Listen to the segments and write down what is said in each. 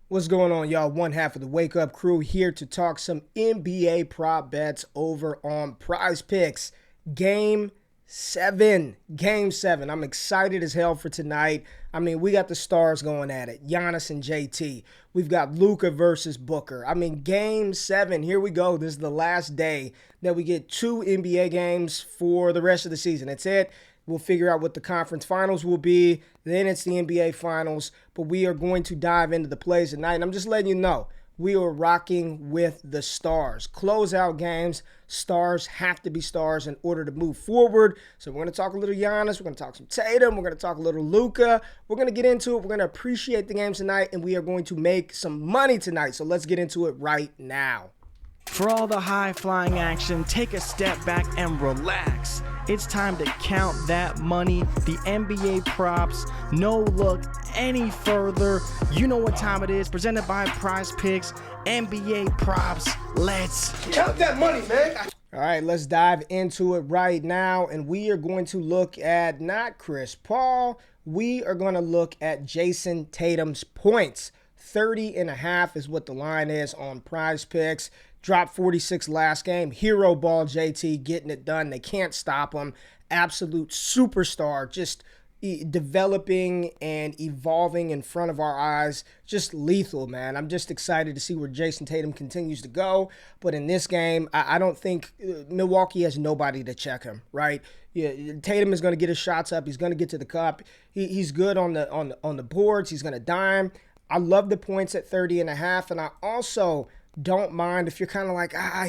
What's going on, y'all? One half of the Wake Up Crew here to talk some NBA prop bets over on PrizePicks. Game 7. Game 7. I'm excited as hell for tonight. I mean, we got the stars going at it. Giannis and JT. We've got Luka versus Booker. I mean, Game 7. Here we go. This is the last day that we get 2 NBA games for the rest of the season. That's it. We'll figure out what the conference finals will be. Then it's the NBA finals. But we are going to dive into the plays tonight. And I'm just letting you know, we are rocking with the stars. Closeout games. Stars have to be stars in order to move forward. So we're going to talk a little Giannis. We're going to talk some Tatum. We're going to talk a little Luka. We're going to get into it. We're going to appreciate the games tonight. And we are going to make some money tonight. So let's get into it right now. For all the high-flying action, take a step back and relax. It's time to count that money, the NBA props. No look any further. You know what time it is. Presented by PrizePicks, NBA props. Let's count that money, man. All right, let's dive into it right now. And we are going to look at not Chris Paul. We are going to look at Jayson Tatum's points. 30.5 is what the line is on PrizePicks. Dropped 46 last game. Hero ball JT getting it done. They can't stop him. Absolute superstar. Just developing and evolving in front of our eyes. Just lethal, man. I'm just excited to see where Jayson Tatum continues to go. But in this game, I don't think Milwaukee has nobody to check him, right? Yeah, Tatum is going to get his shots up. He's going to get to the cup. He's good on the boards. He's going to dime. I love the points at 30.5, and I also don't mind if you're kind of like, I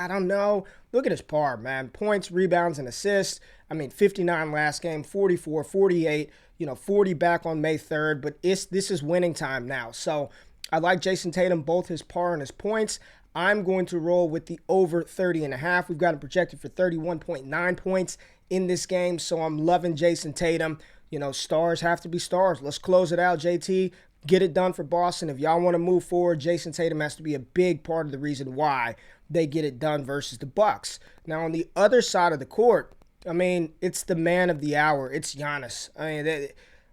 don't know. Look at his par, man. Points, rebounds, and assists. I mean, 59 last game, 44, 48, 40 back on May 3rd. But this is winning time now. So I like Jayson Tatum, both his par and his points. I'm going to roll with the over 30.5. We've got him projected for 31.9 points in this game. So I'm loving Jayson Tatum. Stars have to be stars. Let's close it out, JT. Get it done for Boston. If y'all want to move forward, Jayson Tatum has to be a big part of the reason why they get it done versus the Bucks. Now, on the other side of the court, I mean, it's the man of the hour. It's Giannis. I mean,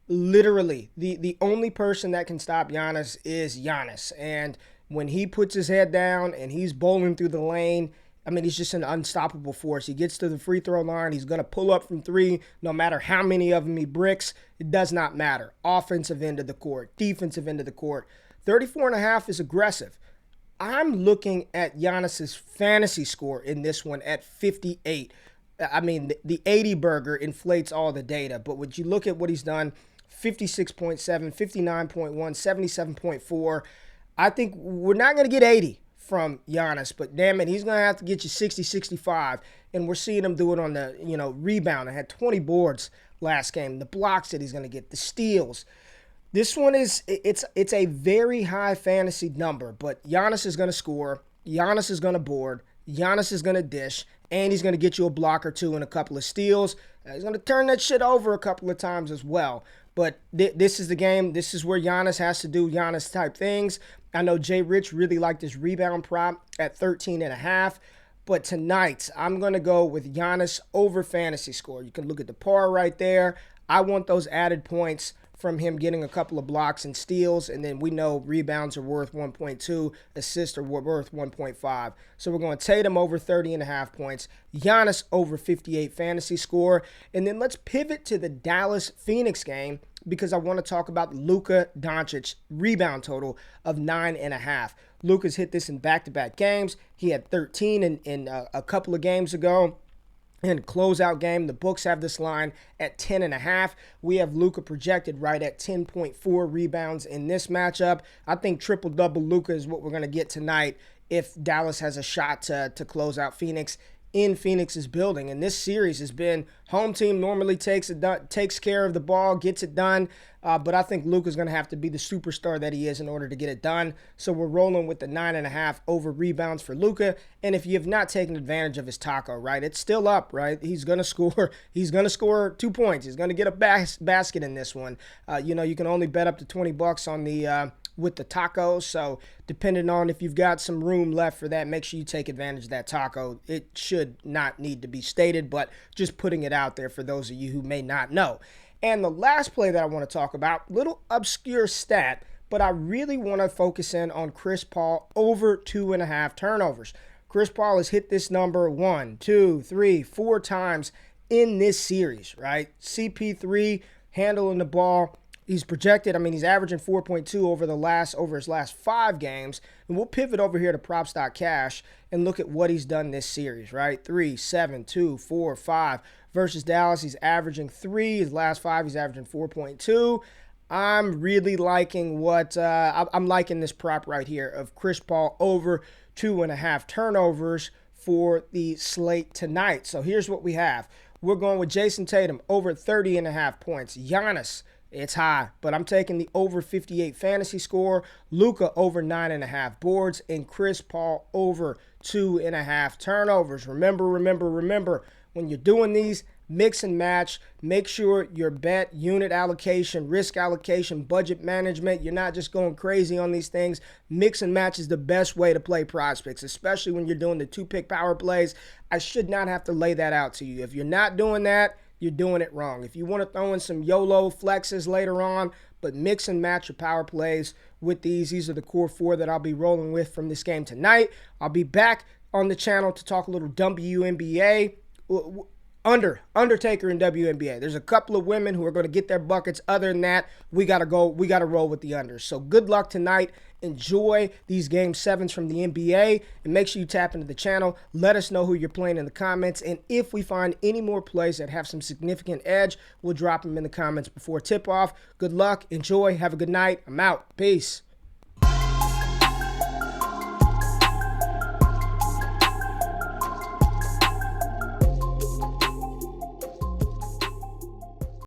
literally, the only person that can stop Giannis is Giannis. And when he puts his head down and he's bowling through the lane, I mean, he's just an unstoppable force. He gets to the free throw line. He's going to pull up from three no matter how many of them he bricks. It does not matter. Offensive end of the court, defensive end of the court. 34.5 is aggressive. I'm looking at Giannis's fantasy score in this one at 58. I mean, the 80 burger inflates all the data. But when you look at what he's done, 56.7, 59.1, 77.4, I think we're not going to get 80 from Giannis, but damn it, he's going to have to get you 60, 65, and we're seeing him do it on the, rebound. I had 20 boards last game, the blocks that he's going to get, the steals. This one it's a very high fantasy number, but Giannis is going to score, Giannis is going to board, Giannis is going to dish, and he's going to get you a block or two and a couple of steals. He's going to turn that shit over a couple of times as well. But this is the game. This is where Giannis has to do Giannis type things. I know Jay Rich really liked his rebound prop at 13.5. But tonight, I'm going to go with Giannis over fantasy score. You can look at the par right there. I want those added points from him getting a couple of blocks and steals, and then we know rebounds are worth 1.2, assists are worth 1.5. So we're going Tatum over 30.5 points, Giannis over 58 fantasy score, and then let's pivot to the Dallas-Phoenix game because I want to talk about Luka Doncic rebound total of 9.5. Luka's hit this in back-to-back games. He had 13 in a couple of games ago. And closeout game, the books have this line at 10.5. We have Luka projected right at 10.4 rebounds in this matchup. I think triple-double Luka is what we're going to get tonight if Dallas has a shot to close out Phoenix in Phoenix's building. And this series has been home team normally takes care of the ball, gets it done. But I think Luka's going to have to be the superstar that he is in order to get it done. So we're rolling with the 9.5 over rebounds for Luka. And if you have not taken advantage of his taco, right, it's still up, right? He's going to score. He's going to score 2 points. He's going to get a basket in this one. You can only bet up to $20 on the with the taco. So depending on if you've got some room left for that, make sure you take advantage of that taco. It should not need to be stated, but just putting it out there for those of you who may not know. And the last play that I want to talk about, little obscure stat, but I really want to focus in on Chris Paul over 2.5 turnovers. Chris Paul has hit this number 1, 2, 3, 4 times in this series, right? CP3 handling the ball. He's projected, he's averaging 4.2 over his last 5 games. And we'll pivot over here to props.cash and look at what he's done this series, right? 3, 7, 2, 4, 5. Versus Dallas, he's averaging 3. His last 5, he's averaging 4.2. I'm really liking I'm liking this prop right here of Chris Paul over 2.5 turnovers for the slate tonight. So here's what we have. We're going with Jayson Tatum over 30.5 points. Giannis, it's high, but I'm taking the over 58 fantasy score. Luka over 9.5 boards, and Chris Paul over 2.5 turnovers. Remember, when you're doing these, mix and match. Make sure your bet, unit allocation, risk allocation, budget management, you're not just going crazy on these things. Mix and match is the best way to play PrizePicks, especially when you're doing the 2-pick power plays. I should not have to lay that out to you. If you're not doing that, you're doing it wrong. If you want to throw in some YOLO flexes later on, but mix and match your power plays with these. These are the core 4 that I'll be rolling with from this game tonight. I'll be back on the channel to talk a little WNBA. Undertaker in WNBA. There's a couple of women who are going to get their buckets. Other than that, we got to roll with the unders. So good luck tonight. Enjoy these game 7s from the NBA, and make sure you tap into the channel. Let us know who you're playing in the comments, and if we find any more plays that have some significant edge, we'll drop them in the comments before tip-off. Good luck. Enjoy. Have a good night. I'm out. Peace.